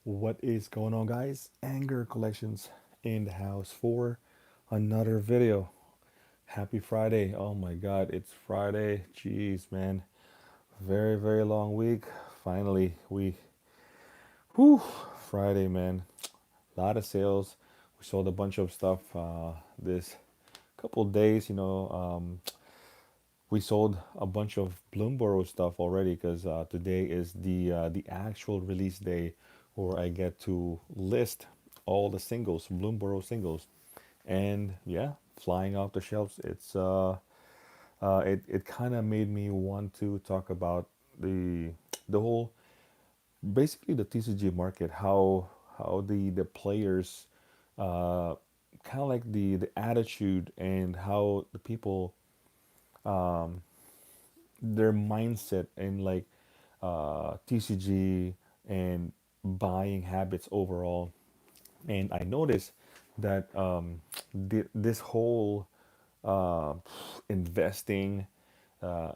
What is going on, guys? Anger Collections in the house for another video. Happy Friday. Oh my god, it's Friday. Jeez, man. Very long week. Finally, whew, Friday, man. A lot of sales. We sold a bunch of stuff this couple days, we sold a bunch of Bloomborough stuff already because today is the actual release day where I get to list all the singles, Bloomborough singles, and yeah, flying off the shelves. It kind of made me want to talk about the the whole basically the TCG market, how the players uh, kind of like the attitude and how the people their mindset in like TCG and buying habits overall. And I noticed that this whole uh, investing uh,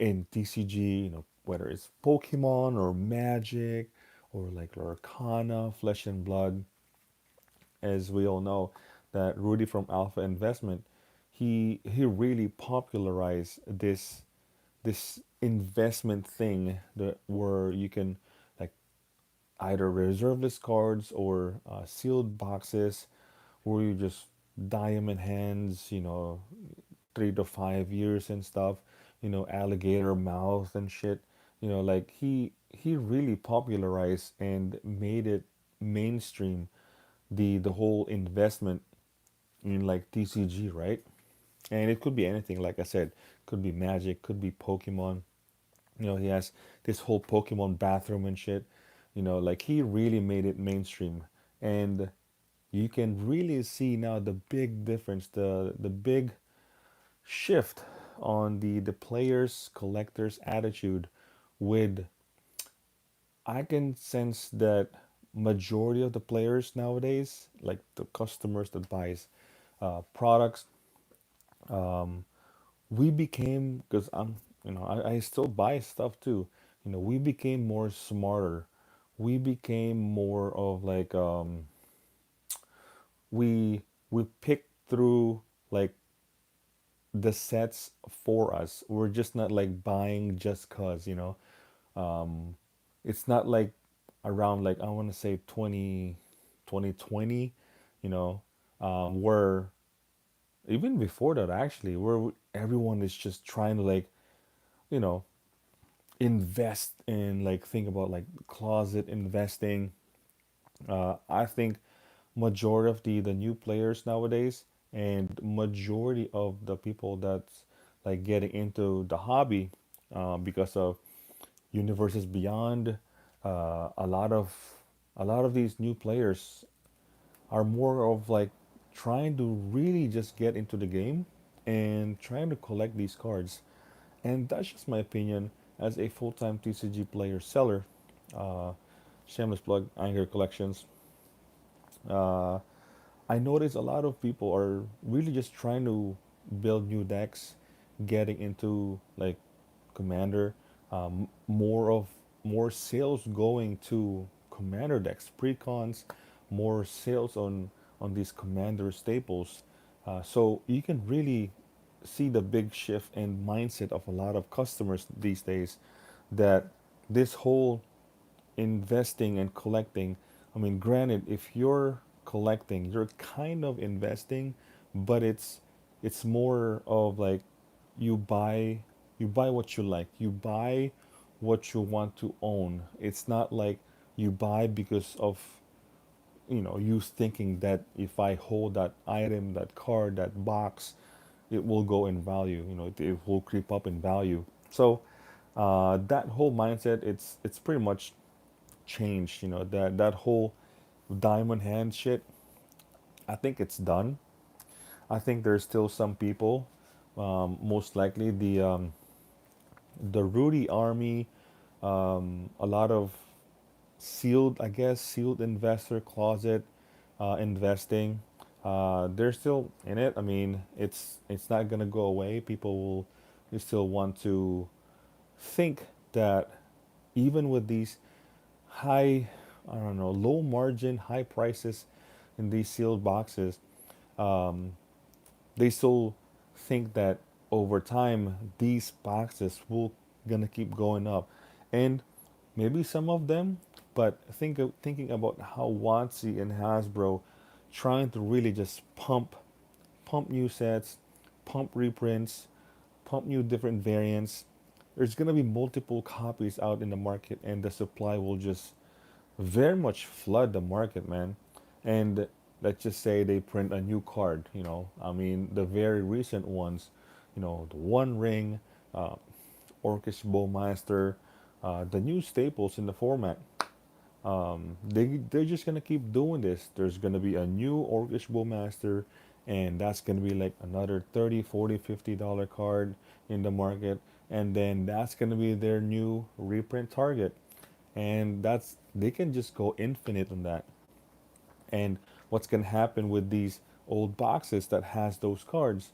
in TCG, whether it's Pokemon or Magic or like Lorcana, Flesh and Blood, as we all know, that Rudy from Alpha Investment, he really popularized this investment thing that where you can like either reserve list cards or sealed boxes where you just diamond hands, 3 to 5 years and stuff, alligator mouth and shit, like he really popularized and made it mainstream the whole investment in like TCG, right? And it could be anything, like I said, could be Magic, could be Pokemon. He has this whole Pokemon bathroom and shit. Like he really made it mainstream. And you can really see now the big difference, the big shift on the players, collectors attitude with I can sense that majority of the players nowadays, like the customers that buys products, we became because I still buy stuff too. We became more smarter. We became more of like we picked through like the sets for us. We're just not like buying just cause, it's not like around like I want to say 2020, where even before that actually, where everyone is just trying to like, you know, invest in like think about like closet investing. I think majority of the new players nowadays and majority of the people that's like getting into the hobby because of universes beyond a lot of these new players are more of like trying to really just get into the game and trying to collect these cards. And that's just my opinion as a full-time TCG player seller. Uh, Shameless plug, Anger Collections. Uh, I notice a lot of people are really just trying to build new decks, getting into like Commander, more sales going to Commander decks, precons, more sales on these Commander staples. So you can really see the big shift in mindset of a lot of customers these days that this whole investing and collecting. I mean, granted, if you're collecting, you're kind of investing, but it's more of like you buy you buy what you like. You buy what you want to own. It's not like you buy because of you thinking that if I hold that item, that card, that box, it will go in value. It will creep up in value. So that whole mindset, it's pretty much changed. That whole diamond hand shit. I think it's done. I think there's still some people, most likely the Rudy army, a lot of sealed, I guess, sealed investor closet investing. They're still in it. I mean, it's not gonna go away. People will you still want to think that even with these high I don't know, low margin, high prices in these sealed boxes, um, they still think that over time these boxes will gonna keep going up, and maybe some of them, but thinking about how Watsy and Hasbro trying to really just pump new sets, pump reprints, pump new different variants. There's gonna be multiple copies out in the market, and the supply will just very much flood the market, man. And let's just say they print a new card. I mean, the very recent ones, the One Ring, uh, Orcish Bowmaster, the new staples in the format. They're just gonna keep doing this. There's gonna be a new Orcish Bowmaster, and that's gonna be like another 30, 40, $50 card in the market, and then that's gonna be their new reprint target, and that's they can just go infinite on that. And what's gonna happen with these old boxes that has those cards?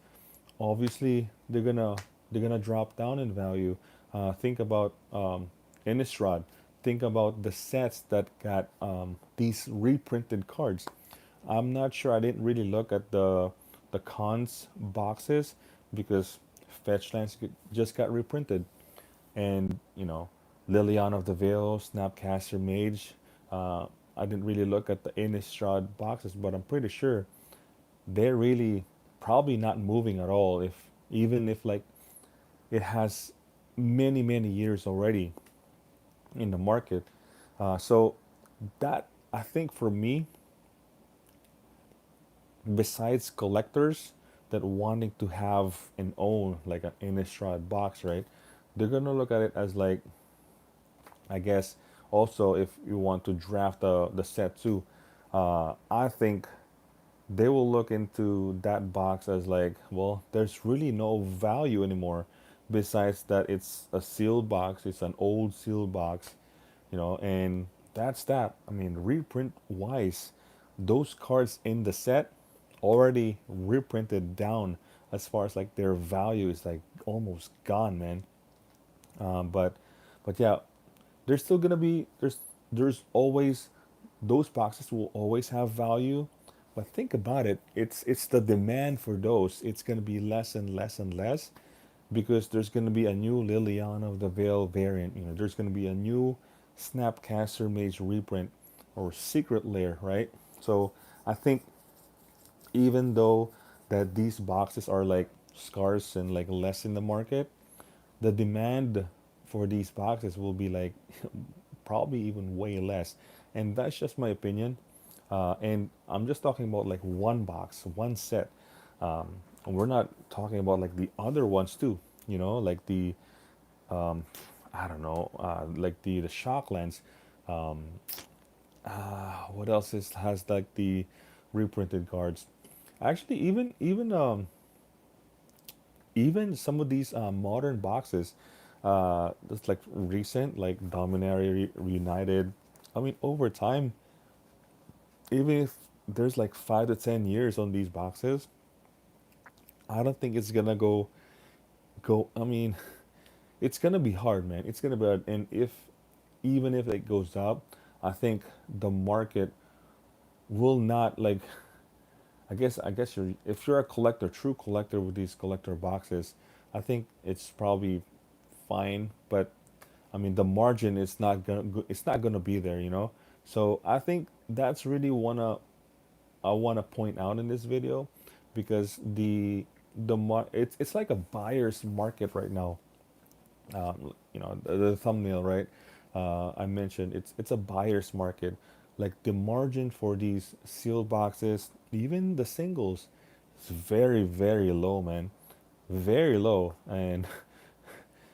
Obviously, they're gonna drop down in value. Think about Innistrad. Think about the sets that got these reprinted cards. I'm not sure. I didn't really look at the cons boxes because Fetchlands just got reprinted, and Liliana of the Veil, Snapcaster Mage. Uh, I didn't really look at the Innistrad boxes, but I'm pretty sure they're really probably not moving at all. If even if like it has many years already in the market, so that I think for me, besides collectors that wanting to have and own like an Innistrad box, right? They're gonna look at it as like, I guess, also if you want to draft the set too, I think they will look into that box as like, well, there's really no value anymore besides that it's a sealed box, it's an old sealed box, and that's that. I mean, reprint wise, those cards in the set already reprinted down as far as like their value is like almost gone, man. But yeah, there's still gonna be there's always those boxes will always have value, but think about it, it's the demand for those, it's gonna be less and less and less because there's gonna be a new Liliana of the Veil variant, there's gonna be a new Snapcaster Mage reprint or Secret Lair, right? So I think even though that these boxes are like scarce and like less in the market, the demand for these boxes will be like probably even way less. And that's just my opinion. And I'm just talking about like one box, one set. And we're not talking about like the other ones too, like the, I don't know, like the Shocklands. What else has like the reprinted cards? Actually, even some of these modern boxes, that's like recent, like Dominaria Reunited. I mean, over time, even if there's like 5 to 10 years on these boxes, I don't think it's gonna go. I mean, it's gonna be hard, man. It's gonna be hard, and if even if it goes up, I think the market will not like. I guess if you're a collector, true collector with these collector boxes, I think it's probably fine, but I mean the margin is not gonna be there. So I think that's really wanna I wanna point out in this video because it's like a buyer's market right now. The thumbnail, right? I mentioned it's a buyer's market. Like the margin for these sealed boxes, even the singles, it's very low, man, very low. And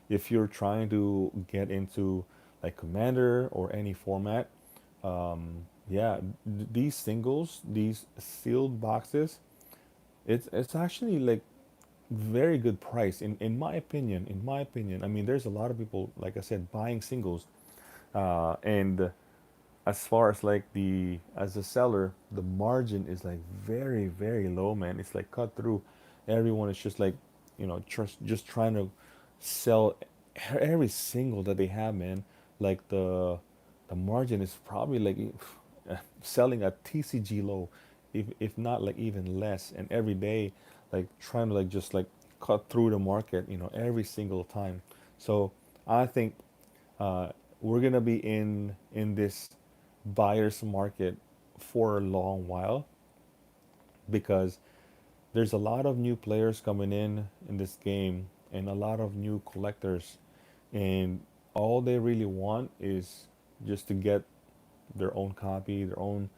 if you're trying to get into like Commander or any format, yeah, these singles, these sealed boxes, it's actually like very good price in my opinion. I mean, there's a lot of people, like I said, buying singles, and as far as like the as a seller, the margin is like very low, man. It's like cut through. Everyone is just like, just trying to sell every single that they have, man. Like the margin is probably like selling a TCG low, if not like even less, and every day like trying to like just like cut through the market, every single time. So I think we're gonna be in this buyer's market for a long while because there's a lot of new players coming in this game and a lot of new collectors, and all they really want is just to get their own copy, their own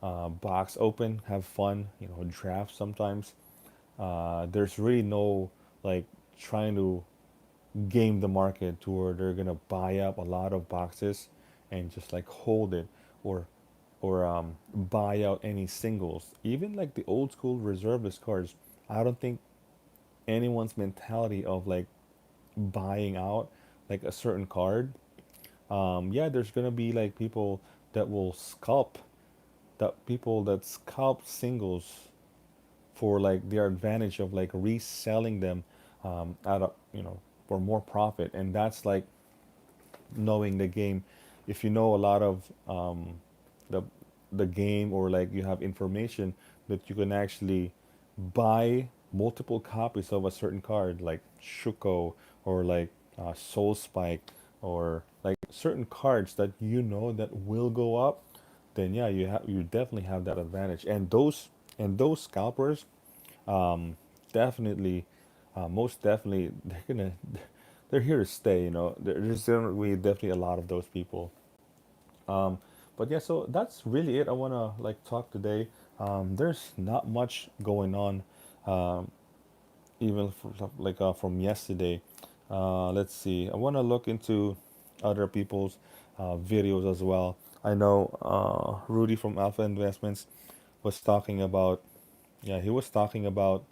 box open, have fun, draft sometimes. There's really no like trying to game the market to where they're gonna buy up a lot of boxes and just like hold it, or buy out any singles. Even like the old school reservist cards, I don't think anyone's mentality of like buying out like a certain card. Yeah, there's gonna be like people that will scalp, that people that scalp singles for like their advantage of like reselling them at a for more profit, and that's like knowing the game. If you know a lot of the the game, or like you have information that you can actually buy multiple copies of a certain card like Shuko, or like Soul Spike, or like certain cards that that will go up, then yeah, you definitely have that advantage. And those scalpers, definitely, most definitely, they're here to stay. There's gonna be definitely a lot of those people. Um, but yeah, so that's really it. I wanna like talk today. There's not much going on, um, even from yesterday. Let's see. I wanna look into other people's videos as well. I know Rudy from Alpha Investments was talking about. Yeah, he was talking about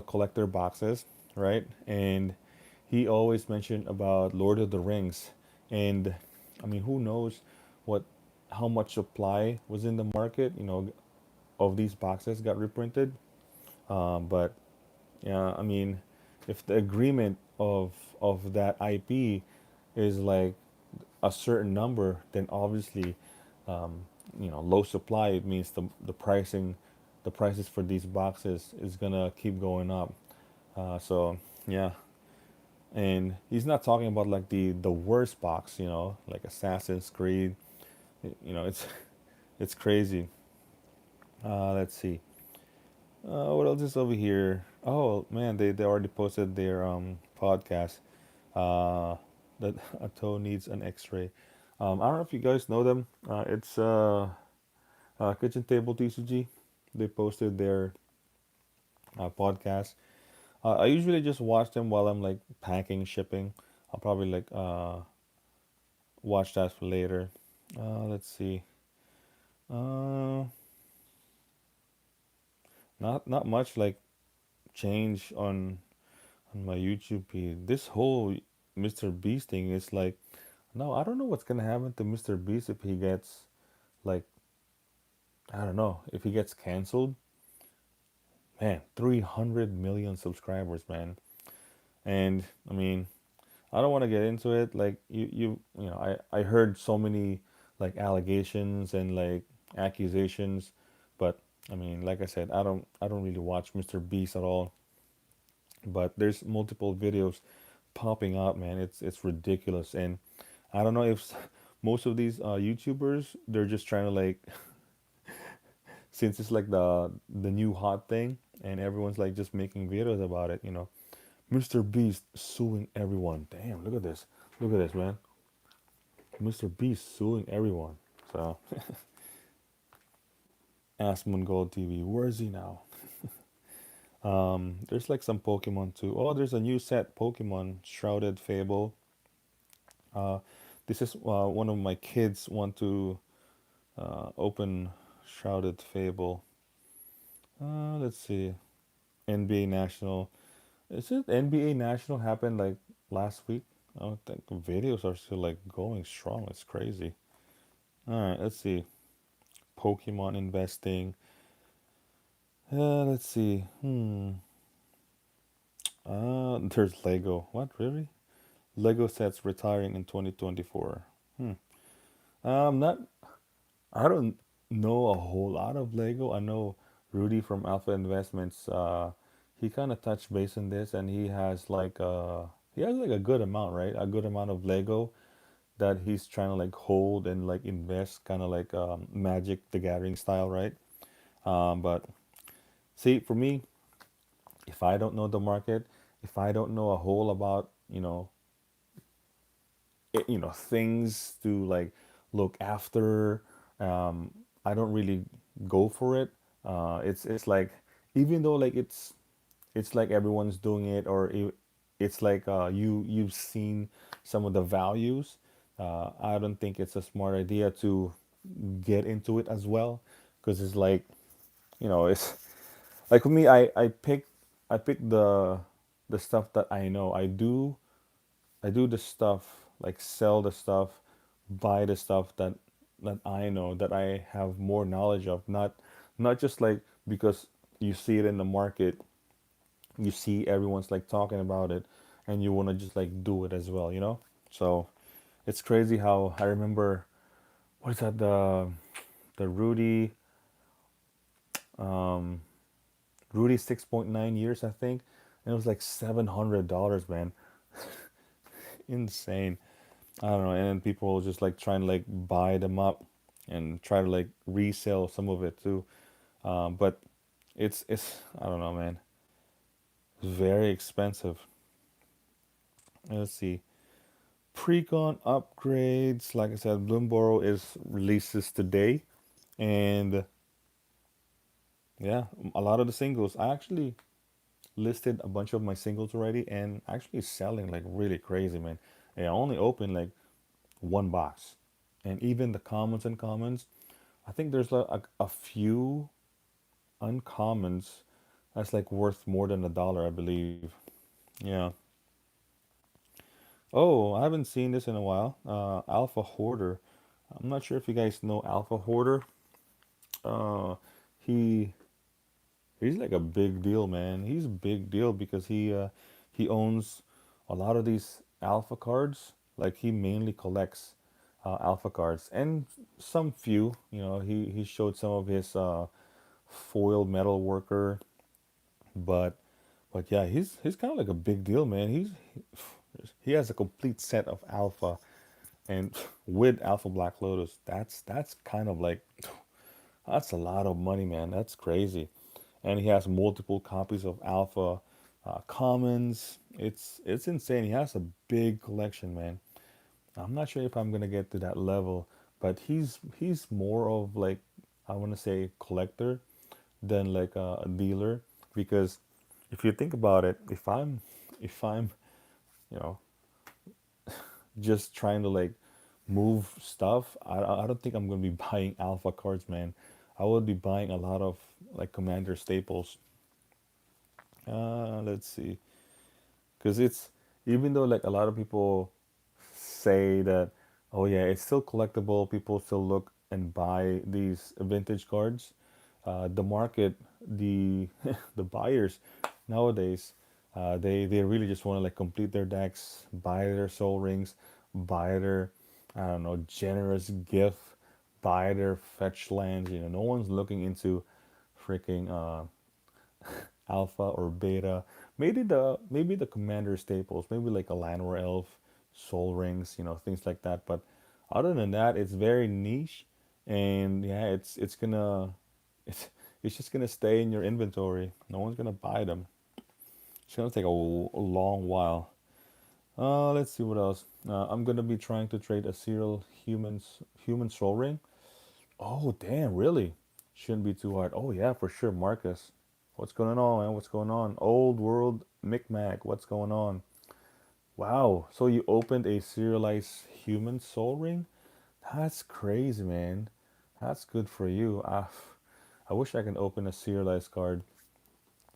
collector boxes, right? And he always mentioned about Lord of the Rings, and I mean, who knows what how much supply was in the market, of these boxes got reprinted. But yeah, I mean, if the agreement of that IP is like a certain number, then obviously, low supply, it means the prices for these boxes is gonna keep going up. So yeah, and he's not talking about like the worst box, like Assassin's Creed. It's it's crazy. Let's see. What else is over here? Oh man, they already posted their podcast. Uh, that a toe needs an X-ray. I don't know if you guys know them. It's Kitchen Table TCG. They posted their podcast. I usually just watch them while I'm like packing, shipping. I'll probably like watch that for later. Let's see. Uh, not much like change on my YouTube feed. This whole Mr. Beast thing is like, no, I don't know what's gonna happen to Mr. Beast if he gets like, I don't know, if he gets canceled. Man, 300 million subscribers, man. And I mean, I don't want to get into it. Like I heard so many like allegations and like accusations, but I mean, like I said, I don't really watch Mr. Beast at all. But there's multiple videos popping up, man. It's ridiculous, and I don't know if most of these YouTubers, they're just trying to like, since it's like the new hot thing, and everyone's like just making videos about it. Mr. Beast suing everyone. Damn, look at this, man. Mr. Beast suing everyone. So, ask Gold TV, where is he now? There's like some Pokemon too. Oh, there's a new set, Pokemon Shrouded Fable. Uh, this is one of my kids want to open Shrouded Fable. Let's see. NBA National. Is it NBA National happened like last week? I don't think videos are still like going strong. It's crazy. All right, let's see. Pokemon investing. Let's see. There's Lego. What really? Lego sets retiring in 2024. Hmm. Not I don't know a whole lot of Lego. I know Rudy from Alpha Investments. He kind of touched base on this, and he has like a good amount, right? A good amount of Lego that he's trying to like hold and like invest, kind of like Magic the Gathering style, right? But see, for me, if I don't know the market, if I don't know a whole about things to like look after, um, I don't really go for it. It's like, even though like it's like everyone's doing it, or it's like you've seen some of the values. I don't think it's a smart idea to get into it as well, because it's like, it's like for me, I pick the stuff that I know. I do the stuff, like sell the stuff, buy the stuff that I know, that I have more knowledge of. Not just like because you see it in the market, you see everyone's like talking about it, and you want to just like do it as well. So it's crazy how I remember, what is that, the Rudy 6.9 years, I think, and it was like $700, man. Insane. I don't know, and then people just like trying to like buy them up and try to like resell some of it too. But it's I don't know, man. It's very expensive. Let's see. Precon upgrades, like I said, Bloomborough is releases today, and yeah, a lot of the singles. I actually listed a bunch of my singles already, and actually selling like really crazy, man. I only opened like one box, and even the commons and commons, I think there's like a few uncommons that's like worth more than $1, I believe. Yeah. Oh, I haven't seen this in a while. Alpha Hoarder. I'm not sure if you guys know Alpha Hoarder. Uh, he he's like a big deal, man. He's a big deal because he owns a lot of these alpha cards. Like, he mainly collects alpha cards, and some few. He showed some of his foil metal worker, but yeah, he's kind of like a big deal, man. He has a complete set of alpha, and with Alpha Black Lotus, that's kind of like, that's a lot of money, man. That's crazy. And he has multiple copies of Alpha Commons. It's insane. He has a big collection, man. I'm not sure if I'm gonna get to that level, but he's more of like, I want to say, collector than like a dealer, because if you think about it, if I'm you know just trying to like move stuff, I don't think I'm gonna be buying alpha cards, man. I would be buying a lot of like commander staples. Let's see, because it's, even though like a lot of people say that, oh yeah, it's still collectible, people still look and buy these vintage cards. The market, the the buyers nowadays, they really just want to like complete their decks, buy their soul rings, buy their, I don't know, generous gift, buy their fetch lands. No one's looking into freaking alpha or beta. Maybe the commander staples, maybe like a Llanowar Elf, Soul Rings, things like that. But other than that, it's very niche, and yeah, it's it's just gonna stay in your inventory. No one's gonna buy them. It's gonna take a long while. Let's see what else. I'm gonna be trying to trade a serial human Soul Ring. Oh damn, really? Shouldn't be too hard. Oh yeah, for sure, Marcus. What's going on, man? What's going on? Old world Micmac, what's going on? Wow, so you opened a serialized human soul ring? That's crazy, man. That's good for you. I wish I can open a serialized card.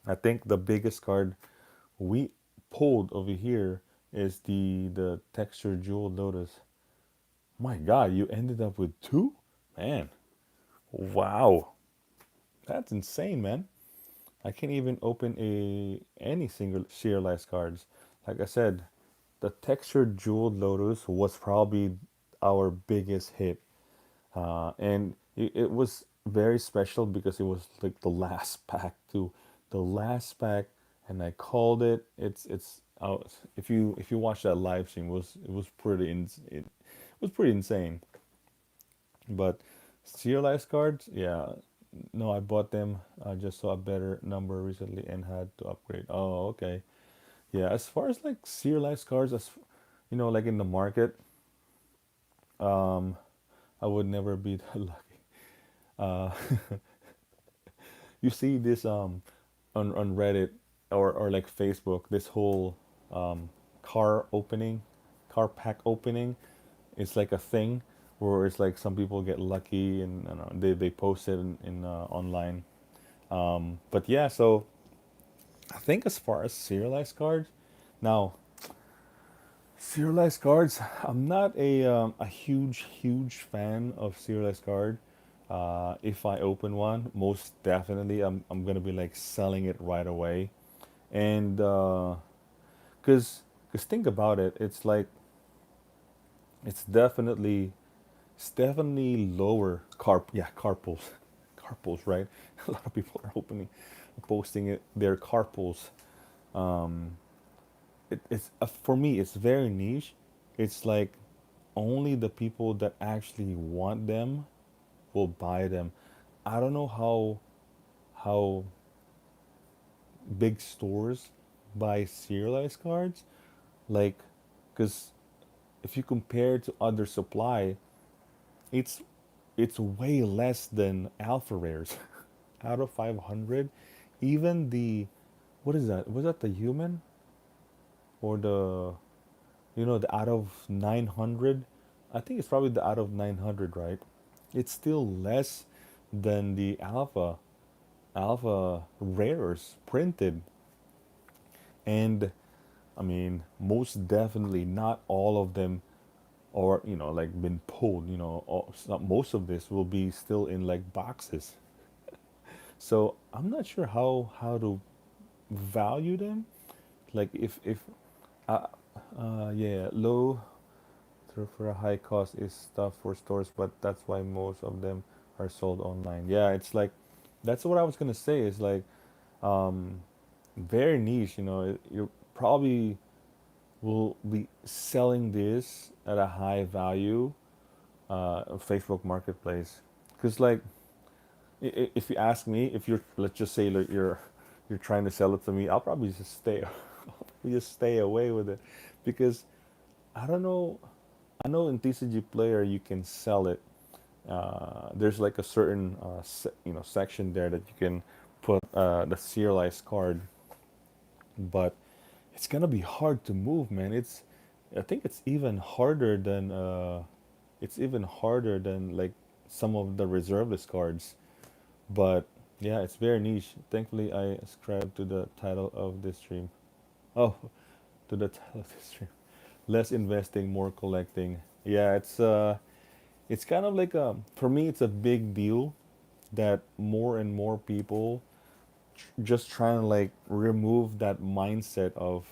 I think the biggest card we pulled over here is the texture jewel lotus. My God, you ended up with two? Man, wow. That's insane, man. I can't even open any single serialized cards. Like I said, the textured jeweled lotus was probably our biggest hit. And it was very special because it was like the last pack too, the last pack, and I called it. It's if you watch that live stream, it was pretty insane. But serialized cards, yeah, no, I bought them. I just saw a better number recently and had to upgrade. Oh, okay. Yeah, as far as like serialized cards, as like in the market, um, I would never be that lucky. Uh, you see this on Reddit or like Facebook, this whole um car opening, car pack opening. It's like a thing where it's like some people get lucky and they post it in online. But yeah, so I think as far as serialized cards, now serialized cards, I'm not a huge fan of serialized card. If I open one, most definitely I'm gonna be like selling it right away, and cause think about it, it's definitely it's definitely lower carpools, carpools, right? A lot of people are posting it their carpools. Um, it's for me it's very niche. It's like only the people that actually want them will buy them. I don't know how big stores buy serialized cards, like, because if you compare to other supply, it's it's way less than alpha rares. Out of 500, even the what is that? Was that the human or the the out of 900? I think it's probably the out of 900, right? It's still less than the alpha rares printed. And I mean, most definitely not all of them are like been pulled. Most of this will be still in like boxes. So I'm not sure how to value them. Like if uh, yeah, low for a high cost is stuff for stores, but that's why most of them are sold online. Yeah, it's like that's what I was gonna say. Is like um, very niche. You probably will be selling this at a high value Facebook Marketplace. Because like if you ask me, if you're let's just say like you're trying to sell it to me, I'll probably just stay just stay away with it, because I don't know. I know in Tcgplayer you can sell it. There's like a certain section there that you can put the serialized card, but it's gonna be hard to move, man. I think it's even harder than like some of the reserveless cards. But yeah, it's very niche. Thankfully, I ascribe to the title of this stream. Oh, to the title of this stream. Less investing, more collecting. Yeah, it's kind of like for me it's a big deal that more and more people just trying to like remove that mindset of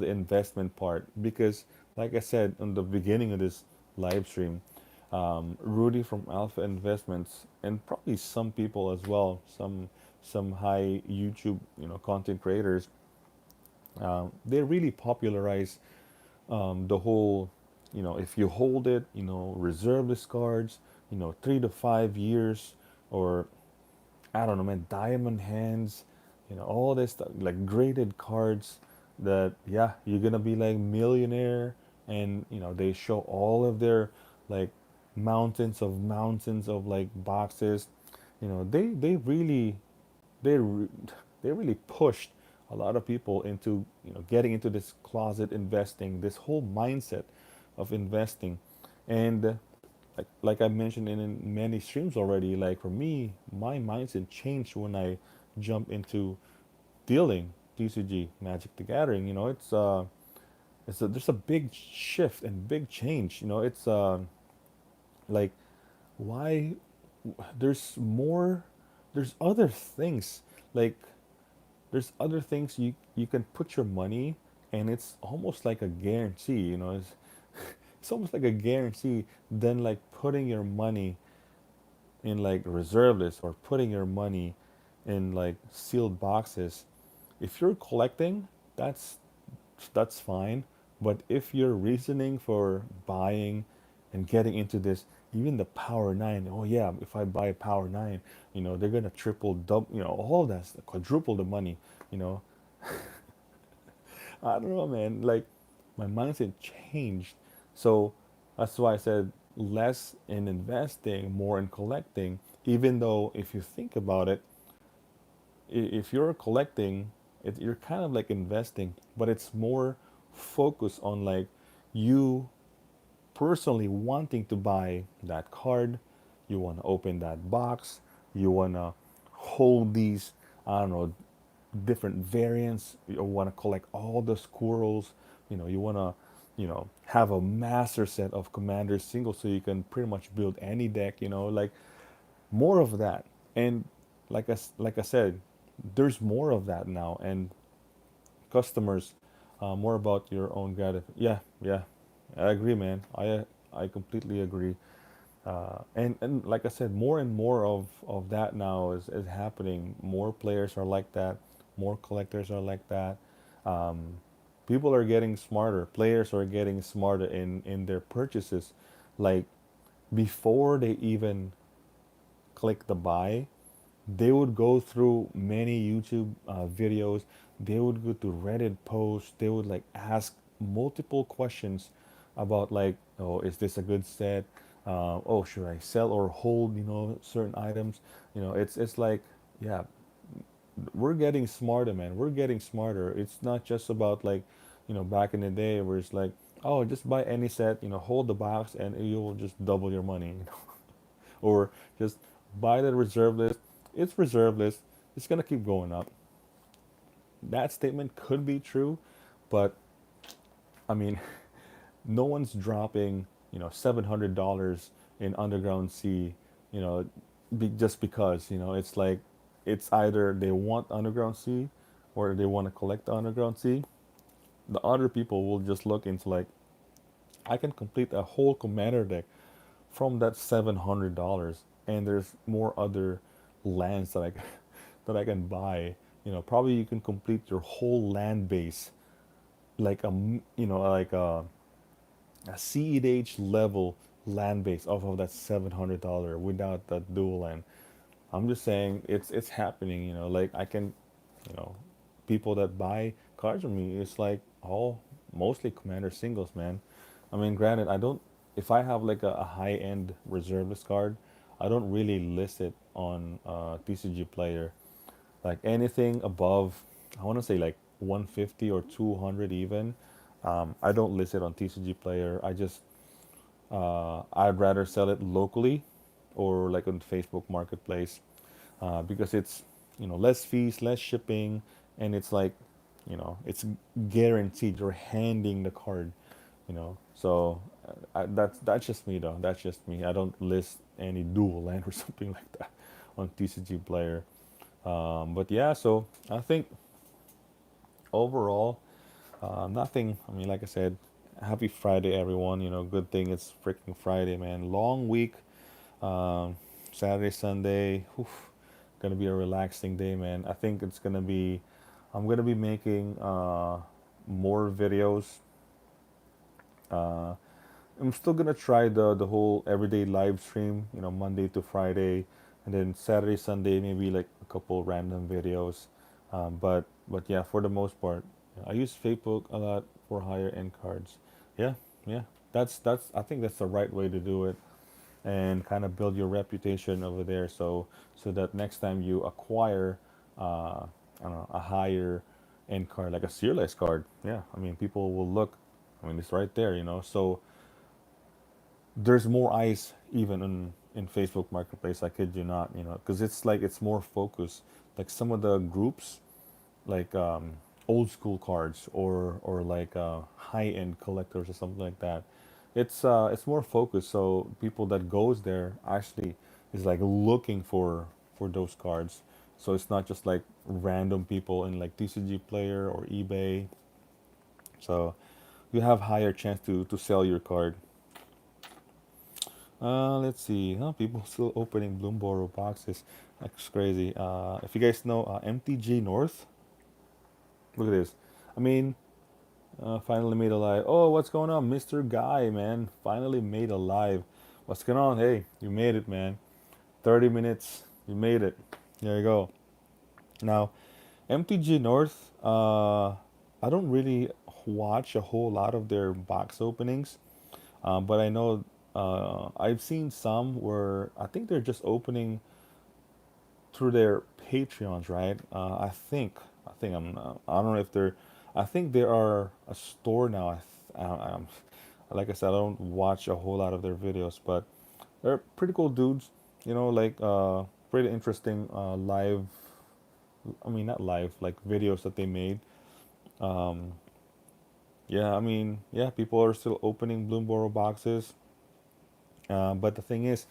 the investment part, because like I said in the beginning of this live stream, Rudy from Alpha Investments and probably some people as well, some high YouTube content creators, they really popularize the whole, if you hold it, reserve this cards, 3 to 5 years, or I don't know, man, diamond hands, all this stuff, like graded cards that, yeah, you're gonna be like millionaire. And, they show all of their like mountains of like boxes. They really, they, re- they really pushed a lot of people into, getting into this closet investing, this whole mindset of investing. And like I mentioned in many streams already, like for me, my mindset changed when I jumped into dealing TCG Magic the Gathering. There's a big shift and big change. It's like why there's more, there's other things, like there's other things you can put your money, and it's almost like a guarantee. It's almost like a guarantee than like putting your money. in like reserve list or putting your money in like sealed boxes, if you're collecting, that's that's fine. But if you're reasoning for buying and getting into this, even the Power Nine, oh yeah, if I buy Power Nine, they're gonna triple, double, all that's quadruple the money. You know, I don't know, man. Like my mindset changed, so that's why I said less in investing, more in collecting. Even though if you think about it, if you're collecting, you're kind of like investing, but it's more focused on like you personally wanting to buy that card, you want to open that box, you want to hold these, I don't know, different variants, you want to collect all the squirrels, you want to, have a master set of commander singles so you can pretty much build any deck, like more of that. And like I said, there's more of that now, and customers, more about your own gratification. Yeah, yeah, I agree, man. I completely agree. And like I said, more and more of that now is happening. More players are like that. More collectors are like that. Um, People are getting smarter. Players are getting smarter in their purchases. Like before they even click the buy, they would go through many YouTube videos. They would go to Reddit posts. They would like ask multiple questions about like, oh, is this a good set? Oh, should I sell or hold? Certain items. It's like, yeah, we're getting smarter, man. We're getting smarter. It's not just about like, back in the day where it's like, oh, just buy any set. Hold the box and you will just double your money. Or just buy the reserve list. It's reserve list. It's gonna keep going up. That statement could be true, but I mean, no one's dropping $700 in underground sea, you know, just because it's like it's either they want underground sea or they want to collect the underground sea. The other people will just look into like I can complete a whole commander deck from that $700, and there's more other lands that I that I can buy. Probably you can complete your whole land base like like a CEDH level land base off of that $700 without that dual land. I'm just saying it's happening. Like I can, you know, people that buy cards from me, it's like all mostly commander singles, man. I mean, granted, I don't. If I have like a high end reservist card, I don't really list it on TCG Player. Like anything above, I want to say like 150 or 200 even. I don't list it on TCG Player. I'd rather sell it locally or like on Facebook Marketplace, because it's less fees, less shipping, and it's like it's guaranteed. You're handing the card, So that's just me though. That's just me. I don't list any dual land or something like that on TCG Player. But yeah, so I think overall, nothing. I mean, like I said, happy Friday, everyone. Good thing it's freaking Friday, man. Long week. Um, Saturday, Sunday. Oof, gonna be a relaxing day, man. I think it's gonna be. I'm gonna be making more videos. Uh, I'm still gonna try the whole everyday live stream. Monday to Friday, and then Saturday, Sunday, maybe like a couple random videos. But yeah, for the most part, I use Facebook a lot for higher end cards. Yeah, yeah. That's I think that's the right way to do it, and kind of build your reputation over there. So that next time you acquire, I don't know, a higher end card like a Searless card. Yeah, I mean people will look. I mean it's right there. So there's more eyes even in Facebook Marketplace. I kid you not, because it's like it's more focused. Like some of the groups, like old school cards or like high end collectors or something like that. It's more focused. So people that goes there actually is like looking for those cards. So it's not just like random people in like TCG Player or eBay. So you have higher chance to sell your card. Let's see. Huh? People still opening Bloomboro boxes. That's crazy. If you guys know MTG North, look at this. I mean, finally made alive. Oh, what's going on, Mr. Guy, man? Finally made alive. What's going on? Hey, you made it, man. 30 minutes. You made it. There you go. Now, MTG North, I don't really watch a whole lot of their box openings, but I know I've seen some where I think they're just opening through their Patreons, right? I think I don't know if they're, I think they are a store now. Like I said, I don't watch a whole lot of their videos, but they're pretty cool dudes. You know, like pretty interesting live. I mean, not live, like videos that they made. Um, yeah, I mean, yeah, people are still opening Bloomboro boxes. But the thing is,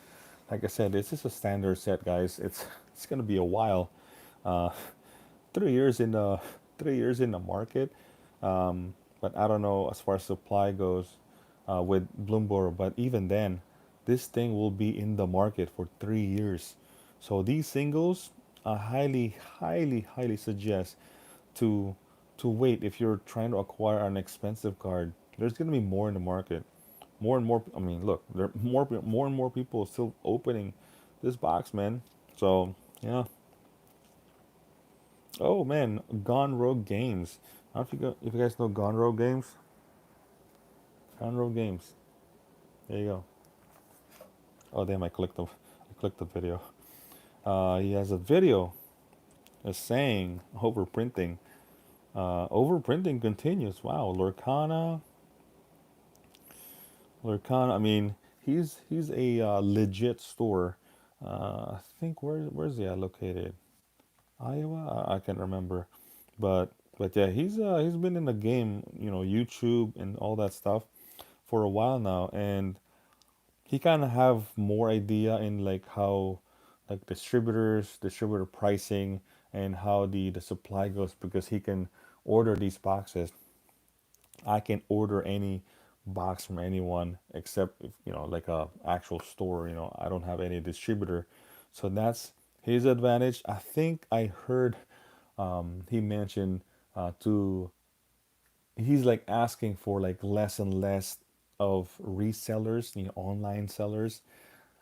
like I said, this is a standard set, guys. It's gonna be a while. Uh, 3 years in the 3 years in the market. But I don't know as far as supply goes with Bloomboro. But even then, this thing will be in the market for 3 years. So these singles, I highly suggest to to wait if you're trying to acquire an expensive card. There's gonna be more in the market. More and more. I mean, look, there are more and more people still opening this box, man. So yeah. Oh man, Gone Rogue Games. I don't know if you guys know Gone Rogue Games. Gone Rogue Games. There you go. Oh damn, I clicked the video. He has a video saying overprinting. Overprinting continues. Wow, Lorcana. I mean, he's a legit store. I think where's he at located? Iowa. I can't remember, but yeah, he's been in the game. You know, YouTube and all that stuff for a while now, and he kind of have more idea in like how like distributor pricing and how the supply goes because he can order these boxes. I can order any box from anyone except if, you know, like a actual store. You know, I don't have any distributor, so that's his advantage. I think I heard he mentioned to he's like asking for like less and less of resellers, you know, online sellers.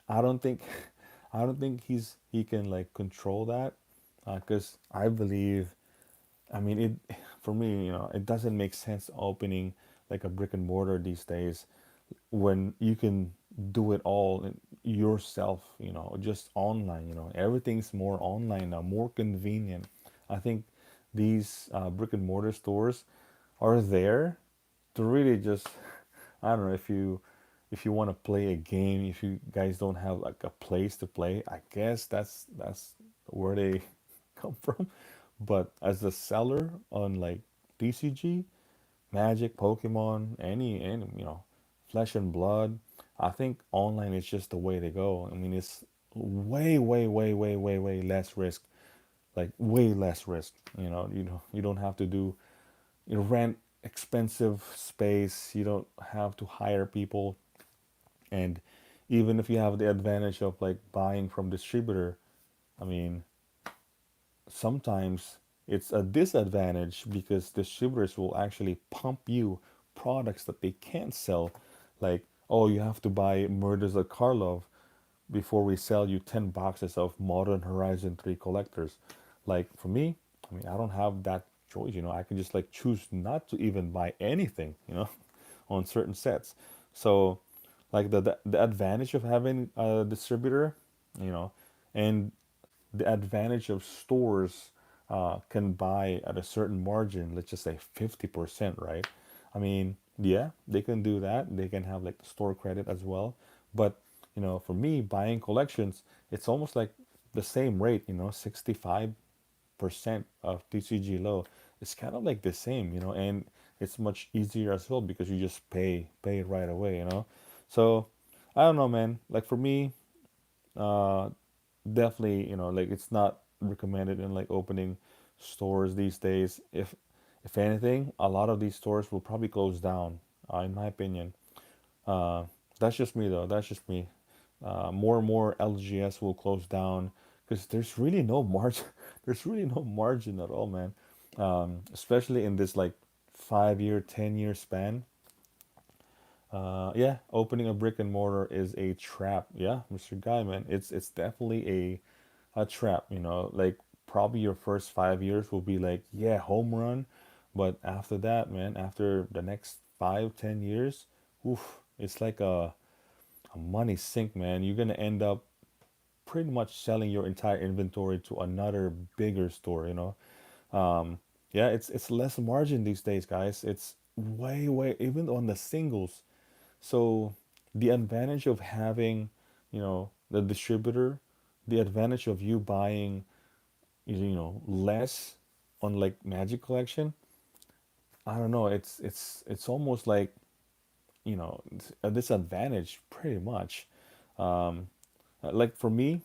I don't think I don't think he can like control that because I believe I mean it for me, you know, it doesn't make sense opening like a brick and mortar these days when you can do it all yourself, you know, just online, you know, everything's more online now, more convenient. I think these brick and mortar stores are there to really just I don't know if you want to play a game, if you guys don't have like a place to play, I guess that's where they come from. But as a seller on like TCG, Magic, Pokemon, any you know, Flesh and Blood, I think online is just the way to go. I mean, it's way less risk, like way less risk. You don't have to do you rent expensive space. You don't have to hire people, and even if you have the advantage of like buying from distributor, I mean, sometimes it's a disadvantage because distributors will actually pump you products that they can't sell, like, oh, you have to buy Murders of Karlov before we sell you 10 boxes of Modern Horizon 3 collectors. Like for me, I mean, I don't have that choice, you know. I can just like choose not to even buy anything, you know, on certain sets. So like the advantage of having a distributor, you know, and the advantage of stores can buy at a certain margin, let's just say 50%, right? I mean, yeah, they can do that. They can have like the store credit as well. But, you know, for me, buying collections, it's almost like the same rate, you know, 65% of TCG low. It's kind of like the same, you know, and it's much easier as well because you just pay it right away, you know. So I don't know, man. Like for me, uh, definitely, you know, like it's not recommended in like opening stores these days. If anything, a lot of these stores will probably close down, in my opinion. uh that's just me though, that's just me. More and more LGS will close down because there's really no margin. There's really no margin at all, man. Especially in this like 5 year, 10 year span. Yeah, opening a brick and mortar is a trap. Yeah, Mr. Guy, man, it's definitely a trap. Like probably your first 5 years will be like, yeah, home run, but after that, man, after the next 5, 10 years, oof, it's like a money sink, man. You're gonna end up pretty much selling your entire inventory to another bigger store. Um, yeah, it's less margin these days, guys. It's way even on the singles. So the advantage of having, the distributor, the advantage of you buying, less on like Magic Collection. I don't know. It's almost like, it's a disadvantage pretty much. Um, like for me,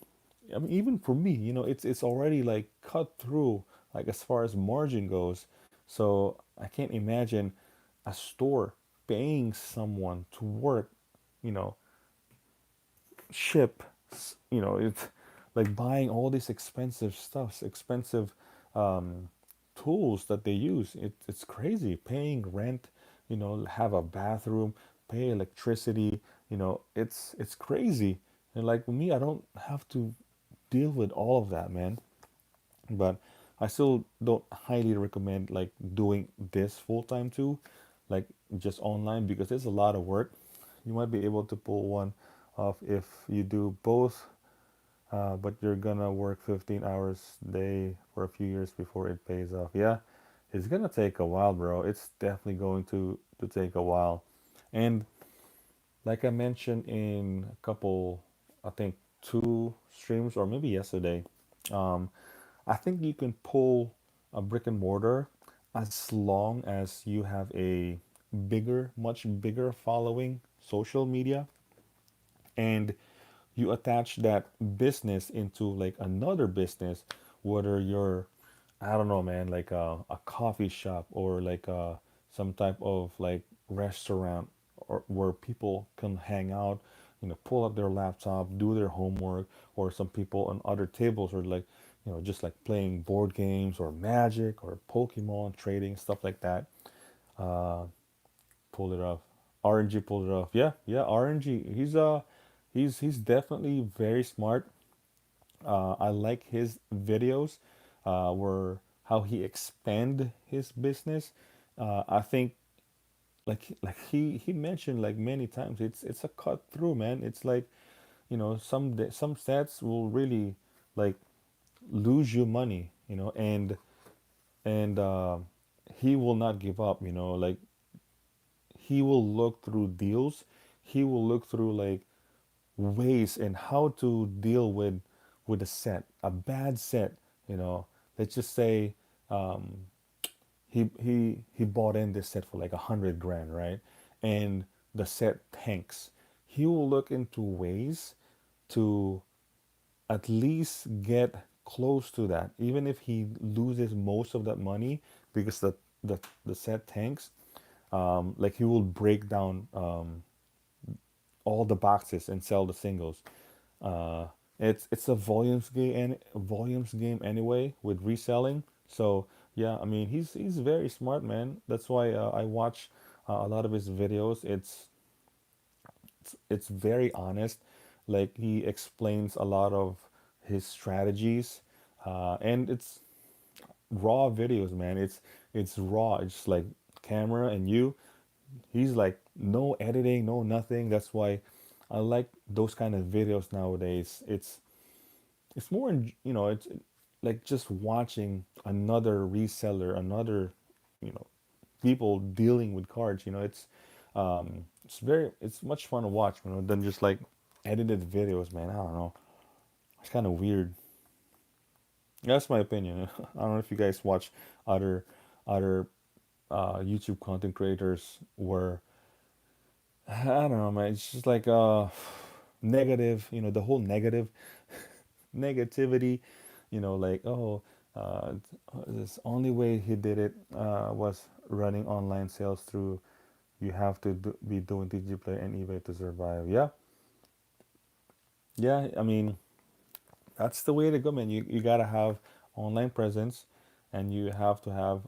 I mean, even for me, it's already like cut through, like as far as margin goes. So I can't imagine a store paying someone to work, you know, ship, it's like buying all these expensive stuffs, expensive um, tools that they use. It's crazy. Paying rent, have a bathroom, pay electricity, it's crazy. And like me, I don't have to deal with all of that, man. But I still don't highly recommend like doing this full time too, like just online because it's a lot of work. You might be able to pull one off if you do both, but you're gonna work 15 hours a day for a few years before it pays off. Yeah, it's gonna take a while, bro. It's definitely going to take a while. And like I mentioned in a couple, I think 2 streams or maybe yesterday, um, I think you can pull a brick and mortar as long as you have a much bigger following social media, and you attach that business into like another business, whether you're, I don't know, man, like a coffee shop or like some type of like restaurant or where people can hang out, pull up their laptop, do their homework, or some people on other tables are like, just like playing board games or Magic or Pokemon trading stuff like that. Uh, Pull it off. RNG pulled it off. Yeah, yeah. RNG. He's definitely very smart. I like his videos, where how he expand his business. I think like he mentioned like many times, it's a cut through, man. It's like, some sets will really like lose you money, and he will not give up, like he will look through deals. He will look through like ways and how to deal with a set, a bad set. Let's just say, um, he bought in this set for like 100 grand, right? And the set tanks. He will look into ways to at least get close to that, even if he loses most of that money because the set tanks. Like he will break down all the boxes and sell the singles. Uh, it's a volumes game anyway with reselling. So yeah, I mean he's very smart, man. That's why I watch a lot of his videos. It's very honest. Like he explains a lot of his strategies, and it's raw videos, man. It's raw. It's like camera and you. He's like no editing, no nothing. That's why I like those kind of videos nowadays. It's more it's like just watching another reseller, another, you know people dealing with cards. It's much fun to watch, than just like edited videos, man. I don't know, it's kind of weird. That's my opinion. I don't know if you guys watch other YouTube content creators where, I don't know, man. It's just like negative, the whole negativity, like, oh, this only way he did it was running online sales through. You have to be doing Tcgplayer and eBay to survive. Yeah, Yeah, I mean, that's the way to go, man. You gotta have online presence, and you have to have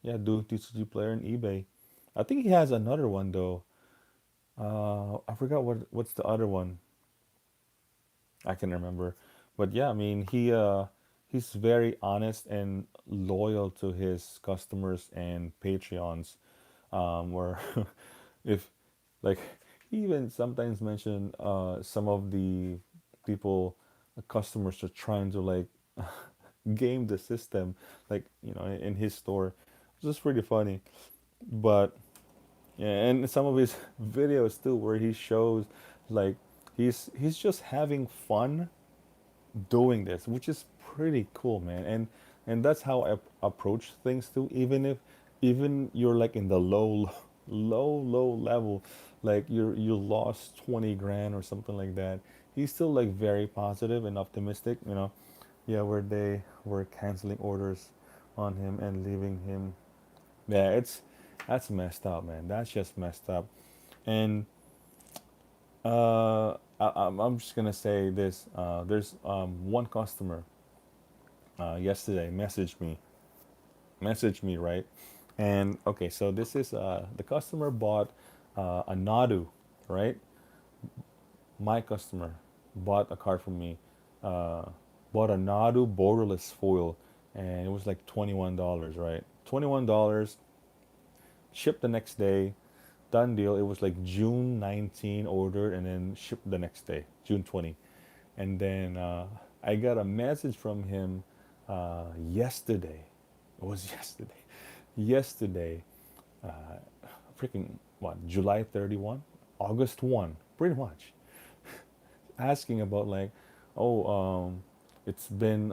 yeah, do TCG player and eBay. I think he has another one though. I forgot what's the other one. I can remember, but yeah, I mean he's very honest and loyal to his customers and Patreons. Where if like he even sometimes mention some of the people customers are trying to like game the system, like in his store, which is pretty funny. But yeah, and some of his videos too where he shows like he's just having fun doing this, which is pretty cool, man. And that's how I approach things too. Even you're like in the low level, like you lost 20 grand or something like that. He's still like very positive and optimistic, you know. Yeah, where they were canceling orders on him and leaving him. Yeah, that's messed up, man. That's just messed up. And I'm just gonna say this. There's one customer yesterday messaged me, right? And okay, so this is the customer bought a Nadu, right? My customer bought a card from me, uh, bought a Nadu borderless foil, and it was like $21, right? $21, shipped the next day, done deal. It was like June 19 ordered and then shipped the next day, June 20. And then I got a message from him yesterday. It was yesterday. Yesterday, freaking what, July 31? August 1, pretty much. Asking about like, oh, it's been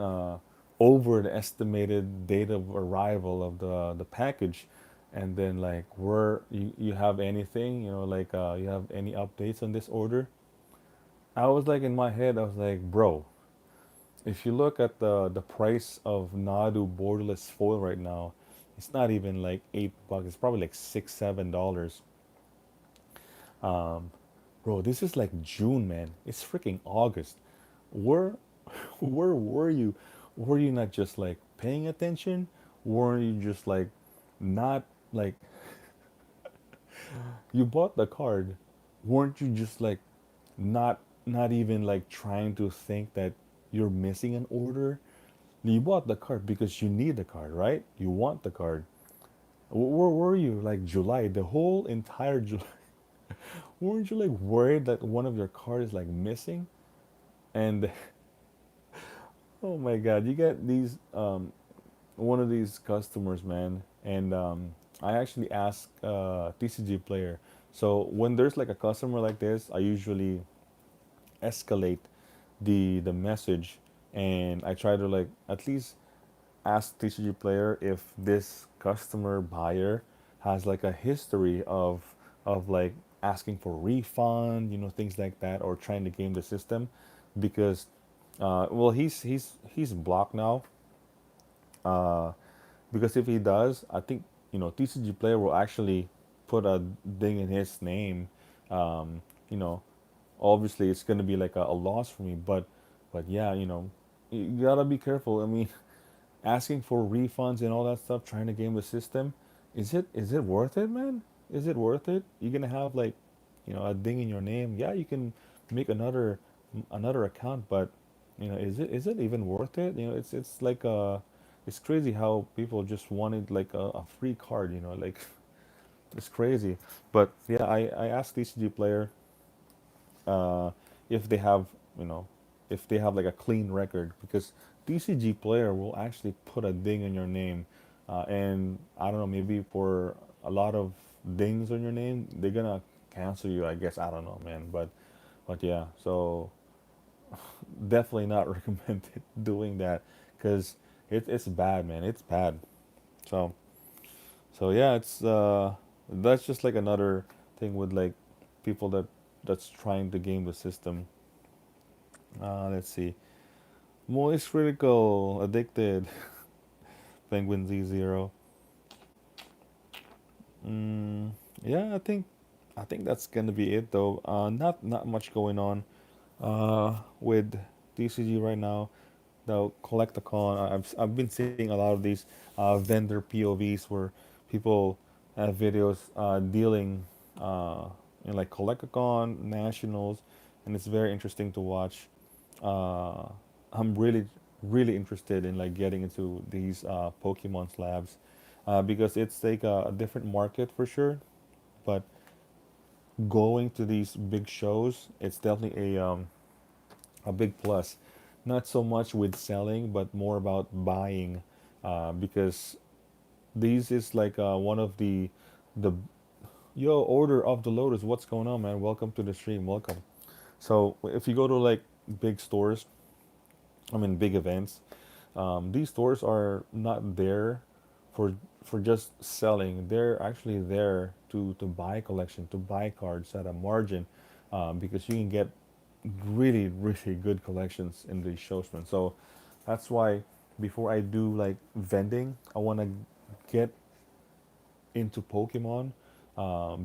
over the estimated date of arrival of the package, and then like, where you have anything, like you have any updates on this order? I was like, in my head, I was like, bro, if you look at the price of Nadu borderless foil right now, it's not even like $8. It's probably like $6, $7. Um, Bro, this is like June, man. It's freaking August. Where, where were you? Were you not just like paying attention? Were you just like not like you bought the card? Weren't you just like not even like trying to think that you're missing an order? You bought the card because you need the card, right? You want the card. Where were you like July? The whole entire July. Weren't you like worried that one of your cards is like missing? And oh my God, you get these one of these customers, man, and I actually ask TCG player. So when there's like a customer like this, I usually escalate the message, and I try to like at least ask TCG player if this customer buyer has like a history of like asking for refund, things like that, or trying to game the system, because well, he's blocked now. Uh, because if he does, I think TCG player will actually put a thing in his name. Um, you know, Obviously it's gonna be like a loss for me, but yeah, you gotta be careful. I mean, asking for refunds and all that stuff, trying to game the system, is it worth it, man? Is it worth it? You're gonna have like, a ding in your name. Yeah, you can make another account, but is it even worth it? It's like it's crazy how people just wanted like a free card. Like it's crazy. But yeah, I asked TCG player uh, if they have you know if they have like a clean record, because TCG player will actually put a ding on your name, and I don't know, maybe for a lot of dings on your name they're gonna cancel you, I guess. I don't know, man, but yeah, so definitely not recommended doing that, because it's bad, man. It's bad. So so yeah, it's that's just like another thing with like people that's trying to game the system. Let's see. Moist Critical, Addicted, Penguin Z0. Mm, yeah, I think that's gonna be it though. Not much going on. With TCG right now, the Collecticon, I've been seeing a lot of these vendor POVs where people have videos dealing uh, in like Collecticon, Nationals, and it's very interesting to watch. uh, I'm really interested in like getting into these Pokemon slabs because it's like a different market for sure. But going to these big shows, it's definitely a big plus. Not so much with selling, but more about buying, because these is like one of the yo order of the Lotus. What's going on, man? Welcome to the stream. Welcome. So if you go to like big stores, I mean big events, these stores are not there for just selling. They're actually there to buy collection, to buy cards at a margin, because you can get really good collections in these shows, man. So that's why before I do like vending, I want to get into Pokemon,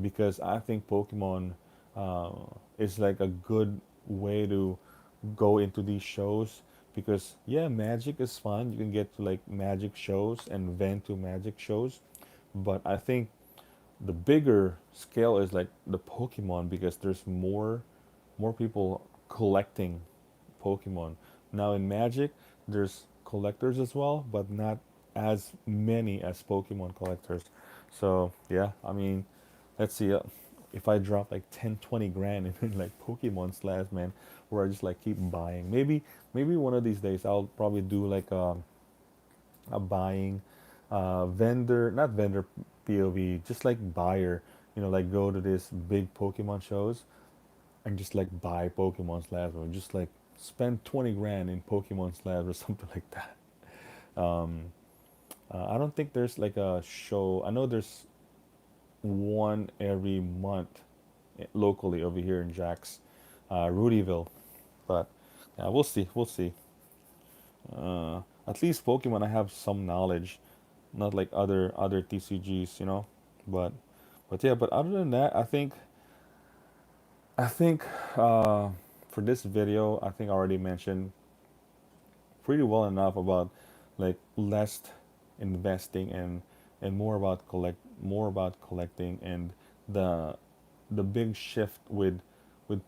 because I think Pokemon uh, is like a good way to go into these shows. Because yeah, Magic is fun. You can get to like Magic shows and vent to Magic shows, but I think the bigger scale is like the Pokemon because there's more people collecting Pokemon. Now in Magic, there's collectors as well, but not as many as Pokemon collectors. So yeah, I mean, let's see. If I drop like 10, 20 grand in like Pokemon slabs, man, where I just like keep buying. Maybe one of these days I'll probably do like a buying vendor, not vendor POV, just like buyer. You know, like go to this big Pokemon shows and just like buy Pokemon slabs or just like spend 20 grand in Pokemon slabs or something like that. Um, I don't think there's like a show. I know there's one every month locally over here in Jax, Rudyville, but yeah, we'll see. We'll see. At least Pokemon, I have some knowledge, not like other TCGs, you know. But yeah. But other than that, I think uh, for this video, I think I already mentioned pretty well enough about like less investing and more about collecting and the the big shift with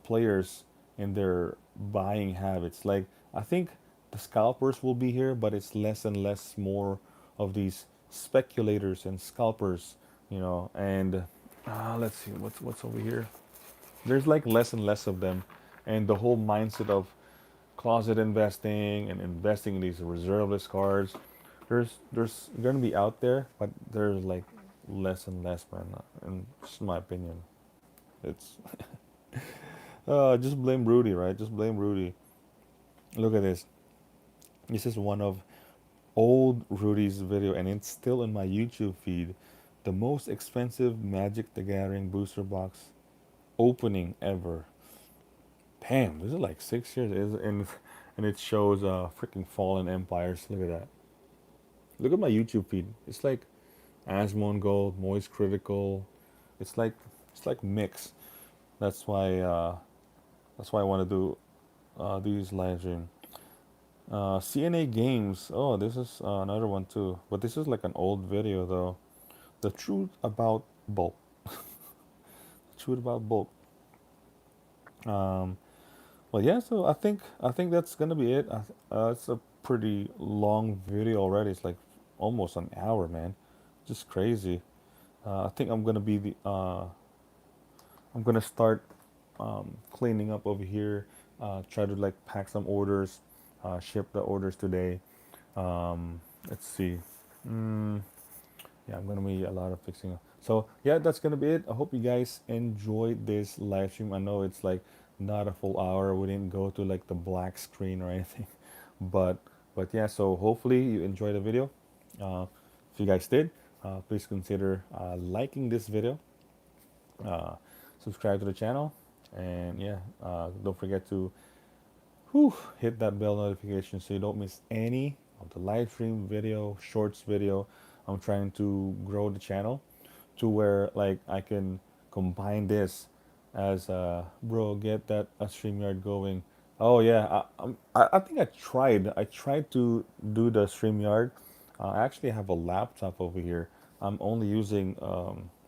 players and their buying habits. Like I think the scalpers will be here, but it's less and less more of these speculators and scalpers, you know. And let's see what's over here. There's like less and less of them, and the whole mindset of closet investing and investing in these reserveless cards. There's gonna be out there, but there's like less and less, man. In just my opinion, it's just blame Rudy, right? Just blame Rudy. Look at this. This is one of old Rudy's video, and it's still in my YouTube feed. The most expensive Magic the Gathering booster box opening ever. Damn, this is like 6 years, and it shows freaking fallen empires. Look at that. Look at my YouTube feed. It's like Asmon Gold, Moist Critical. It's like it's like mix. That's why uh, that's why I want to do these live stream. CNA Games. Oh, this is another one too. But this is like an old video though. The truth about bulk. The truth about bulk. Um, well, yeah. So I think that's gonna be it. It's a pretty long video already. It's like almost an hour, man. Just crazy. I think I'm gonna start cleaning up over here. Try to like pack some orders, ship the orders today. Let's see. Mm, yeah, I'm gonna be a lot of fixing. So yeah, that's gonna be it. I hope you guys enjoyed this live stream. I know it's like not a full hour. We didn't go to like the black screen or anything, but yeah. So hopefully you enjoyed the video. Uh, if you guys did, please consider liking this video, uh, subscribe to the channel, and yeah, don't forget to hit that bell notification so you don't miss any of the live stream video, shorts video. I'm trying to grow the channel to where like I can combine this as bro, get that StreamYard going. Oh yeah, I think I tried to do the StreamYard. I actually have a laptop over here. I'm only using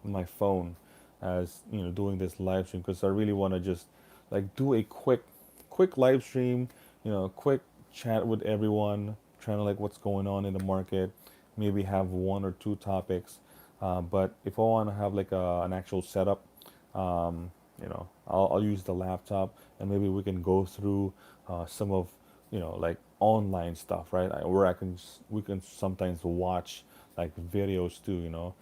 my phone as doing this live stream because I really want to just like do a quick live stream. Quick chat with everyone, trying to like what's going on in the market. Maybe have one or two topics. But if I want to have like an actual setup, I'll use the laptop and maybe we can go through some of like online stuff, right? Where we can sometimes watch like videos too,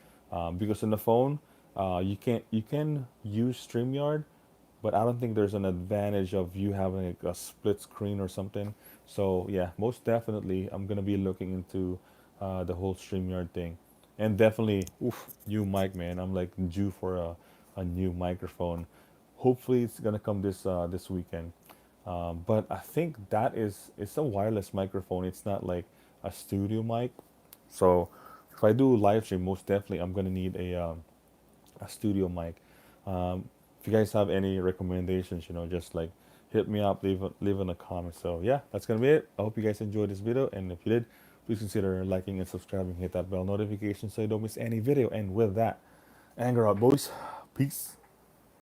because in the phone you can use StreamYard, but I don't think there's an advantage of you having like a split screen or something. So yeah, most definitely I'm gonna be looking into the whole StreamYard thing, and definitely, oof, new mic, man. I'm like due for a new microphone. Hopefully, it's gonna come this weekend. But I think it's a wireless microphone. It's not like a studio mic. So if I do live stream, most definitely I'm gonna need a studio mic. If you guys have any recommendations, just like hit me up, leave in a comment. So yeah, that's gonna be it. I hope you guys enjoyed this video, and if you did, please consider liking and subscribing, hit that bell notification so you don't miss any video. And with that, anger out, boys. Peace.